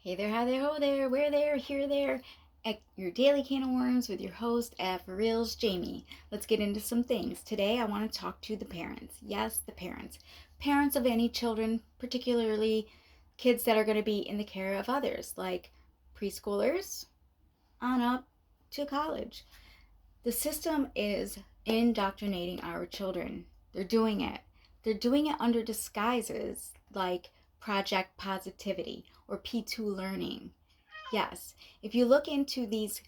Hey there, hi there, ho there, where there, here there, at your daily can of worms with your host at For Reals, Jamie. Let's get into some things. Today I want to talk to the parents. Yes, the parents. Parents of any children, particularly kids that are going to be in the care of others, like preschoolers on up to college. The system is indoctrinating our children. They're doing it. They're doing it under disguises like Project Positivity or P2 Learning. Yes, if you look into these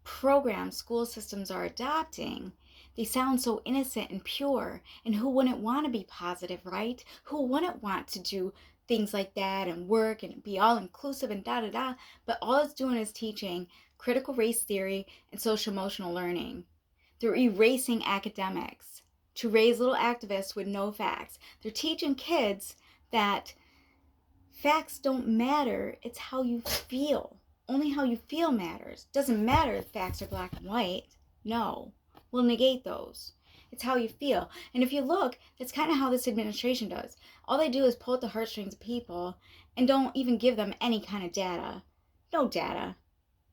programs school systems are adopting, they sound so innocent and pure. And who wouldn't want to be positive, right? Who wouldn't want to do things like that and work and be all inclusive and da da da? But all it's doing is teaching critical race theory and social emotional learning. They're erasing academics to raise little activists with no facts. They're teaching kids that facts don't matter, it's how you feel. Only how you feel matters. Doesn't matter if facts are black and white. No, we'll negate those. It's how you feel. And if you look, that's kind of how this administration does. All they do is pull at the heartstrings of people and don't even give them any kind of data. No data,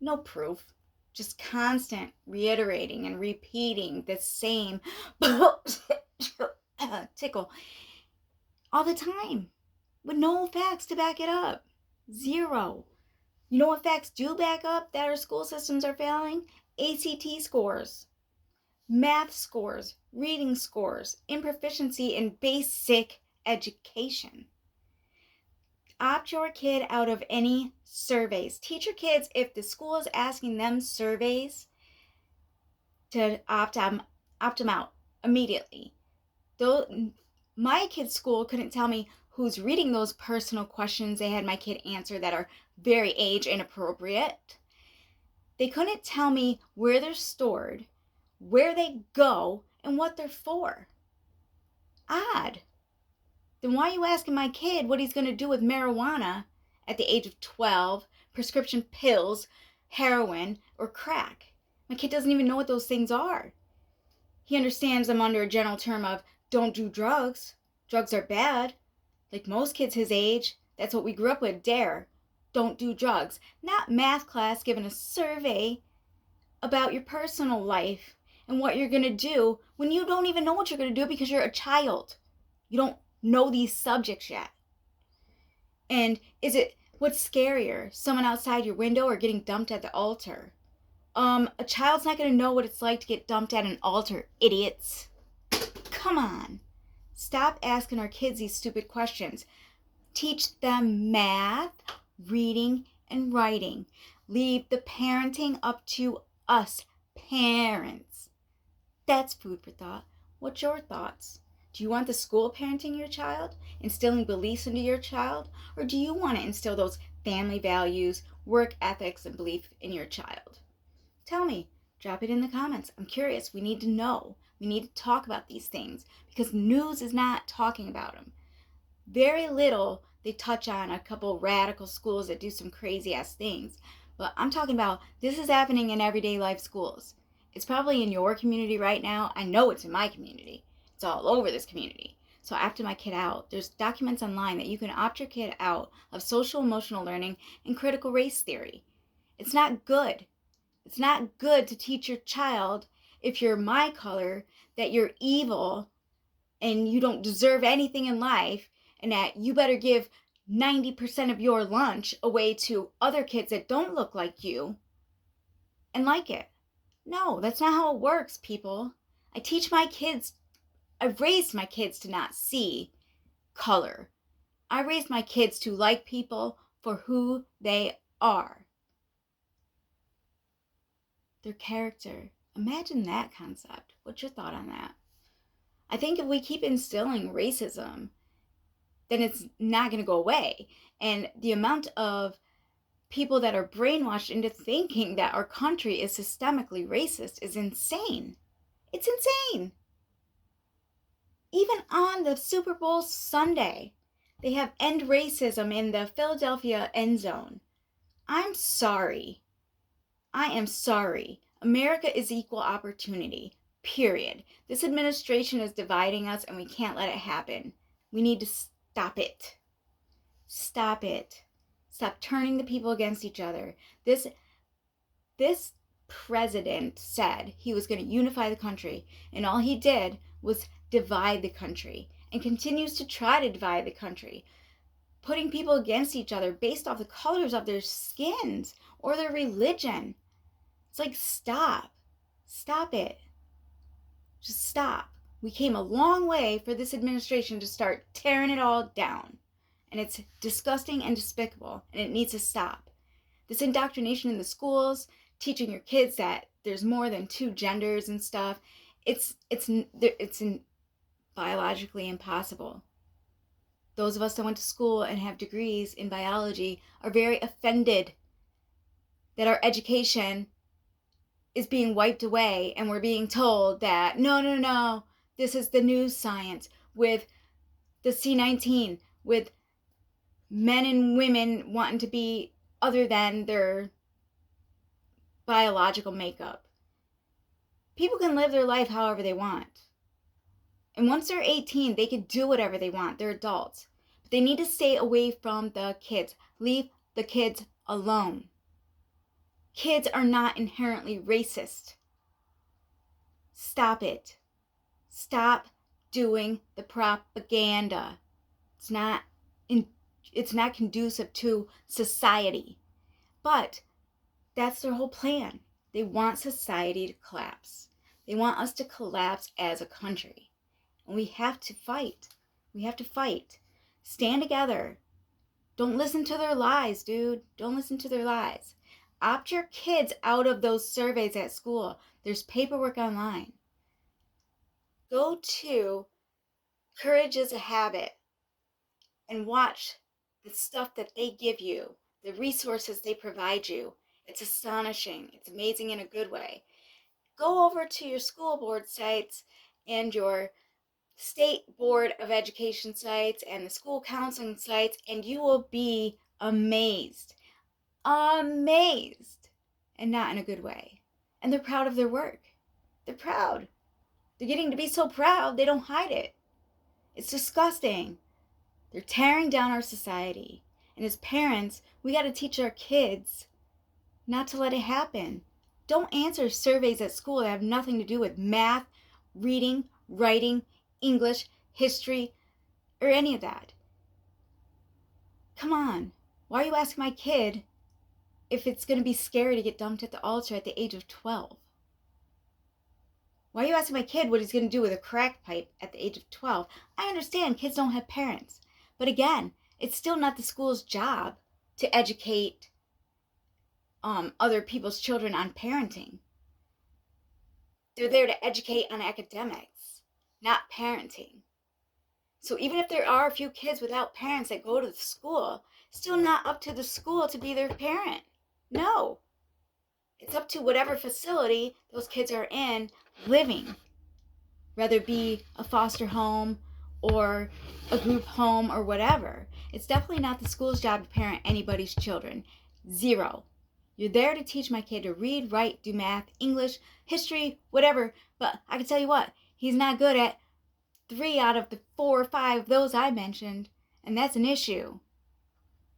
no proof. Just constant reiterating and repeating the same tickle all the time with no facts to back it up. Zero. You know what facts do back up that our school systems are failing? ACT scores, math scores, reading scores, improficiency in basic education. Opt your kid out of any surveys. Teach your kids, if the school is asking them surveys, to opt them out immediately. Though my kid's school couldn't tell me who's reading those personal questions they had my kid answer that are very age inappropriate. They couldn't tell me where they're stored, where they go, and what they're for. Odd. Then why are you asking my kid what he's going to do with marijuana at the age of 12, prescription pills, heroin, or crack? My kid doesn't even know what those things are. He understands them under a general term of don't do drugs. Drugs are bad. Like most kids his age, that's what we grew up with. Dare. Don't do drugs. Not math class given a survey about your personal life and what you're going to do when you don't even know what you're going to do because you're a child. You don't know these subjects yet. And what's scarier? Someone outside your window or getting dumped at the altar? A child's not going to know what it's like to get dumped at an altar, idiots. Come on. Stop asking our kids these stupid questions. Teach them math, reading, and writing. Leave the parenting up to us, parents. That's food for thought. What's your thoughts? Do you want the school parenting your child, instilling beliefs into your child? Or do you want to instill those family values, work ethics, and belief in your child? Tell me. Drop it in the comments. I'm curious. We need to know. We need to talk about these things because news is not talking about them. Very little they touch on a couple radical schools that do some crazy ass things. But I'm talking about this is happening in everyday life schools. It's probably in your community right now. I know it's in my community. It's all over this community. So I opted my kid out. There's documents online that you can opt your kid out of social emotional learning and critical race theory. It's not good. It's not good to teach your child, if you're my color, that you're evil and you don't deserve anything in life and that you better give 90% of your lunch away to other kids that don't look like you and like it. No, that's not how it works, people. I've raised my kids to not see color. I raised my kids to like people for who they are. Their character. Imagine that concept. What's your thought on that? I think if we keep instilling racism, then it's not going to go away. And the amount of people that are brainwashed into thinking that our country is systemically racist is insane. It's insane. Even on the Super Bowl Sunday, they have end racism in the Philadelphia end zone. I'm sorry. I am sorry. America is equal opportunity. Period. This administration is dividing us and we can't let it happen. We need to stop it. Stop it. Stop turning the people against each other. This president said he was going to unify the country, and all he did was divide the country, and continues to try to divide the country, putting people against each other based off the colors of their skins or their religion. It's like, stop it, just stop. We came a long way for this administration to start tearing it all down, and it's disgusting and despicable, and it needs to stop. This indoctrination in the schools, teaching your kids that there's more than two genders and stuff, it's biologically impossible. Those of us that went to school and have degrees in biology are very offended that our education is being wiped away and we're being told that no, this is the new science with the C-19, with men and women wanting to be other than their biological makeup. People can live their life however they want. And once they're 18, they can do whatever they want. They're adults. But they need to stay away from the kids. Leave the kids alone. Kids are not inherently racist. Stop it. Stop doing the propaganda. It's not conducive to society. But that's their whole plan. They want society to collapse. They want us to collapse as a country. And we have to fight. We have to fight. Stand together. Don't listen to their lies, dude. Don't listen to their lies. Opt your kids out of those surveys at school. There's paperwork online. Go to Courage is a Habit and watch the stuff that they give you, the resources they provide you. It's astonishing. It's amazing in a good way. Go over to your school board sites and your state board of education sites and the school counseling sites, and you will be amazed. Amazed. And not in a good way. And they're proud of their work. They're proud. They're getting to be so proud they don't hide it. It's disgusting. They're tearing down our society. And as parents, we got to teach our kids not to let it happen. Don't answer surveys at school that have nothing to do with math, reading, writing, English, history, or any of that. Come on. Why are you asking my kid if it's going to be scary to get dumped at the altar at the age of 12? Why are you asking my kid what he's going to do with a crack pipe at the age of 12? I understand kids don't have parents. But again, it's still not the school's job to educate other people's children on parenting. They're there to educate on academics, not parenting. So even if there are a few kids without parents that go to the school, it's still not up to the school to be their parent. No. It's up to whatever facility those kids are in living, whether it be a foster home or a group home or whatever. It's definitely not the school's job to parent anybody's children. Zero. You're there to teach my kid to read, write, do math, English, history, whatever. But I can tell you what, he's not good at 3 out of the 4 or 5 of those I mentioned, and that's an issue.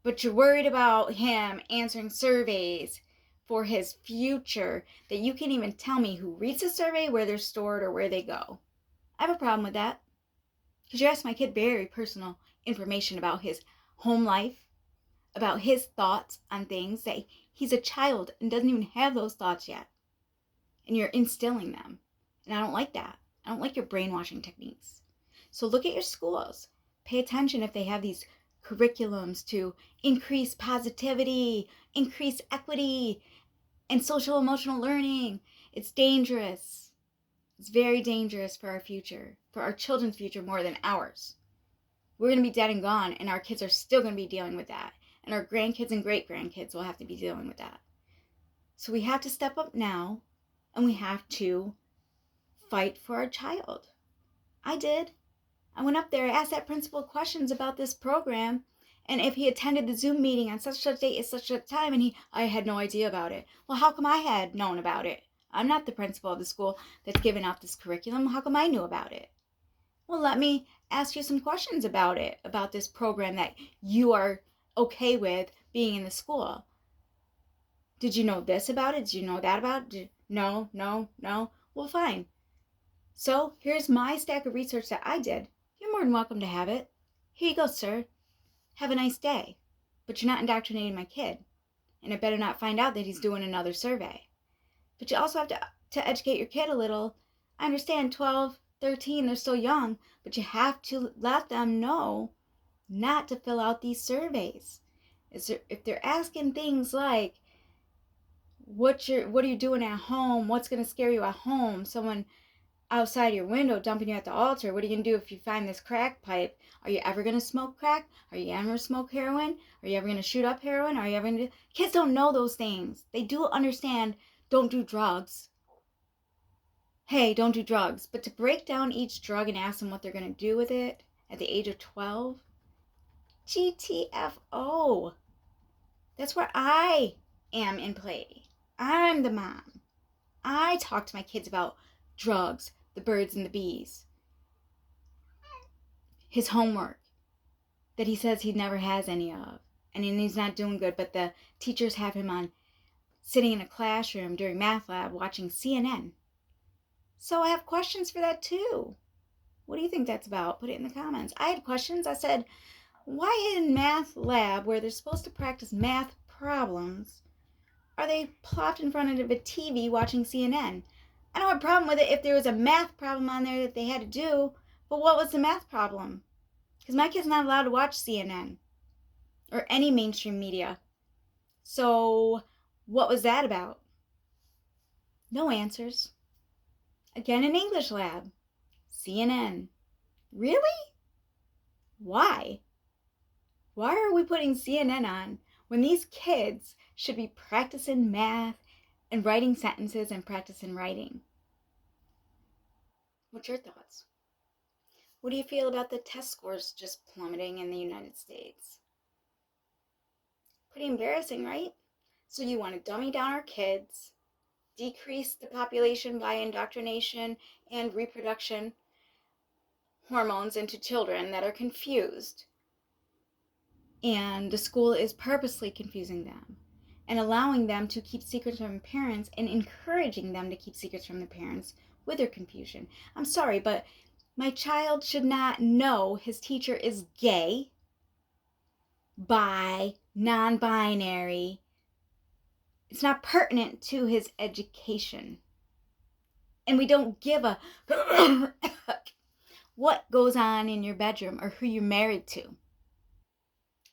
But you're worried about him answering surveys for his future that you can't even tell me who reads the survey, where they're stored, or where they go. I have a problem with that. Because you're asking my kid very personal information about his home life, about his thoughts on things that he's a child and doesn't even have those thoughts yet. And you're instilling them. And I don't like that. I don't like your brainwashing techniques. So look at your schools. Pay attention if they have these curriculums to increase positivity, increase equity, and social emotional learning. It's dangerous. It's very dangerous for our future, for our children's future more than ours. We're going to be dead and gone, and our kids are still going to be dealing with that. And our grandkids and great-grandkids will have to be dealing with that. So we have to step up now, and we have to fight for our child. I did. I went up there, I asked that principal questions about this program, and if he attended the Zoom meeting on such a date at such a time, and I had no idea about it. Well, how come I had known about it? I'm not the principal of the school that's giving out this curriculum. How come I knew about it? Well, let me ask you some questions about it, about this program that you are okay with being in the school. Did you know this about it? Did you know that about it? No, no, no. Well, fine. So here's my stack of research that I did. You're more than welcome to have it. Here you go, sir. Have a nice day. But you're not indoctrinating my kid. And I better not find out that he's doing another survey. But you also have to educate your kid a little. I understand 12, 13, they're still young, but you have to let them know not to fill out these surveys. If they're asking things like, what are you doing at home? What's going to scare you at home? Someone outside your window dumping you at the altar. What are you going to do if you find this crack pipe? Are you ever going to smoke crack? Are you ever going to smoke heroin? Are you ever going to shoot up heroin? Are you ever going to... Kids don't know those things. They do understand, don't do drugs. Hey, don't do drugs. But to break down each drug and ask them what they're going to do with it at the age of 12, GTFO. That's where I am in play. I'm the mom. I talk to my kids about drugs, the birds and the bees, his homework that he says he never has any of, and he's not doing good, but the teachers have him on sitting in a classroom during math lab watching CNN. So I have questions for that too. What do you think that's about? Put it in the comments. I had questions. I said, why in math lab, where they're supposed to practice math problems, are they plopped in front of a TV watching CNN? I don't have a problem with it if there was a math problem on there that they had to do, but what was the math problem? Because my kid's not allowed to watch CNN or any mainstream media. So what was that about? No answers. Again, an English lab. CNN. Really? Why? Why are we putting CNN on when these kids should be practicing math and writing sentences and practicing writing? What's your thoughts? What do you feel about the test scores just plummeting in the United States? Pretty embarrassing, right? So you want to dummy down our kids, decrease the population by indoctrination and reproduction hormones into children that are confused. And the school is purposely confusing them and allowing them to keep secrets from parents and encouraging them to keep secrets from their parents with their confusion. I'm sorry, but my child should not know his teacher is gay, bi, non-binary. It's not pertinent to his education. And we don't give a what goes on in your bedroom or who you're married to.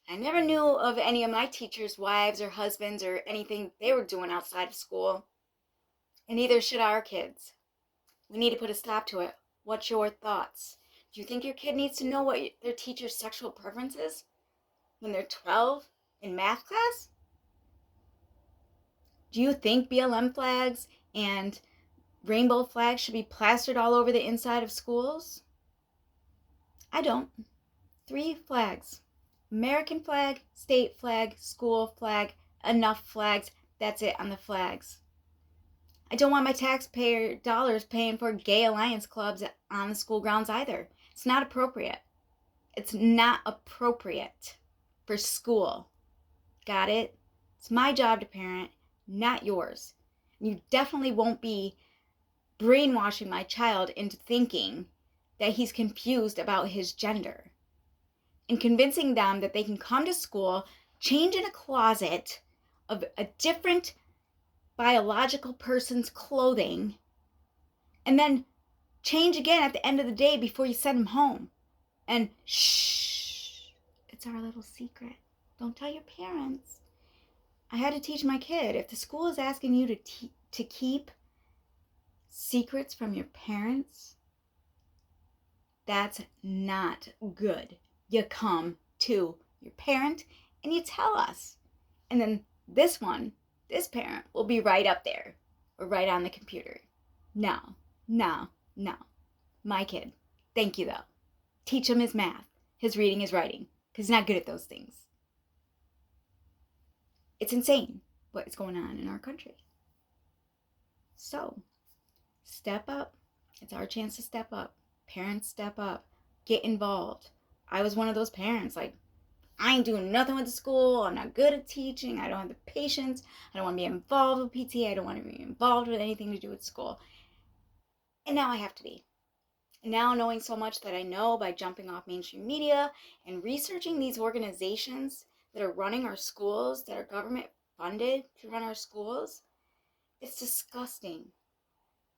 I never knew of any of my teachers' wives or husbands or anything they were doing outside of school. And neither should our kids. We need to put a stop to it. What's your thoughts? Do you think your kid needs to know what their teacher's sexual preference is when they're 12 in math class? Do you think BLM flags and rainbow flags should be plastered all over the inside of schools? I don't. 3 flags. American flag, state flag, school flag, enough flags. That's it on the flags. I don't want my taxpayer dollars paying for gay alliance clubs on the school grounds either. It's not appropriate. It's not appropriate for school. Got it? It's my job to parent, not yours. You definitely won't be brainwashing my child into thinking that he's confused about his gender and convincing them that they can come to school, change in a closet of a different biological person's clothing, and then change again at the end of the day before you send them home. And shh, it's our little secret. Don't tell your parents. I had to teach my kid, if the school is asking you to keep secrets from your parents, that's not good. You come to your parent and you tell us. And then this parent will be right up there or right on the computer. No, no, no. My kid. Thank you, though. Teach him his math, his reading, his writing, because he's not good at those things. It's insane what is going on in our country. So, step up. It's our chance to step up. Parents, step up. Get involved. I was one of those parents, like, I ain't doing nothing with the school. I'm not good at teaching. I don't have the patience. I don't want to be involved with PTA. I don't want to be involved with anything to do with school. And now I have to be. And now, knowing so much that I know by jumping off mainstream media and researching these organizations that are running our schools, that are government funded to run our schools, it's disgusting.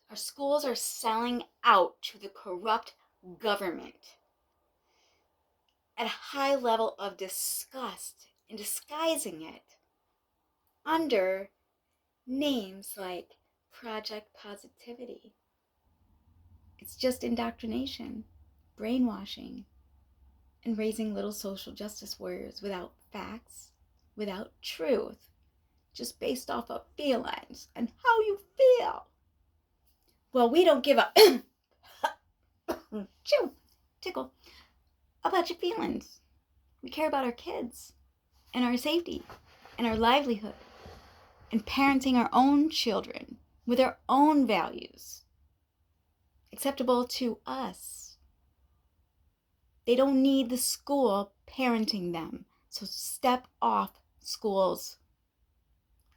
Our schools are selling out to the corrupt government at a high level of disgust and disguising it under names like Project Positivity. It's just indoctrination, brainwashing, and raising little social justice warriors without facts, without truth, just based off of feelings and how you feel. Well, we don't give a tickle about your feelings. We care about our kids and our safety and our livelihood and parenting our own children with our own values acceptable to us. They don't need the school parenting them. So step off schools.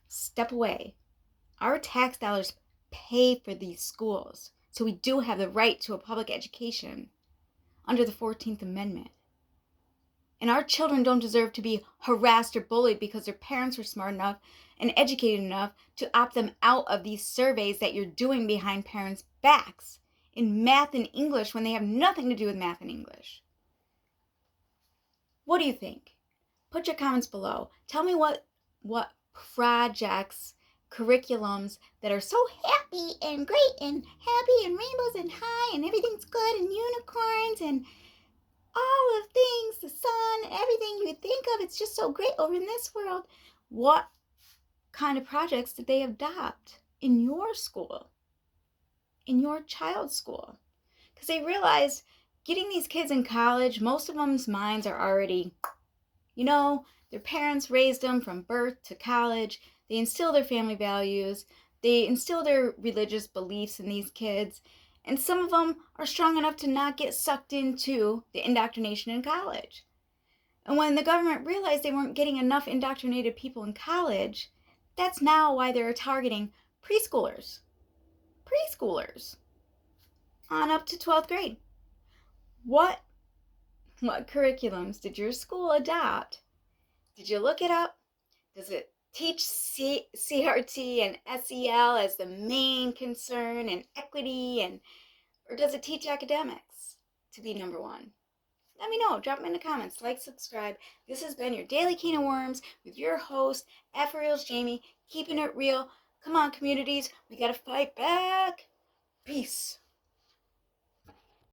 Step away. Our tax dollars pay for these schools. So we do have the right to a public education under the 14th Amendment. And our children don't deserve to be harassed or bullied because their parents were smart enough and educated enough to opt them out of these surveys that you're doing behind parents' backs in math and English when they have nothing to do with math and English. What do you think? Put your comments below. Tell me what projects, curriculums that are so happy and great and happy and rainbows and high and everything's good and unicorns and all of things, the sun, everything you think of, it's just so great over in this world. What kind of projects did they adopt in your school, in your child's school? Because they realized getting these kids in college, most of them's minds are already, their parents raised them from birth to college. They instill their family values. They instill their religious beliefs in these kids. And some of them are strong enough to not get sucked into the indoctrination in college. And when the government realized they weren't getting enough indoctrinated people in college, that's now why they're targeting preschoolers on up to 12th grade. What curriculums did your school adopt? Did you look it up? Does it teach CRT and SEL as the main concern and equity, or does it teach academics to be number one? Let me know. Drop them in the comments. Like, subscribe. This has been your Daily Can of Worms with your host, F-Reals Jamie, keeping it real. Come on, communities. We got to fight back. Peace.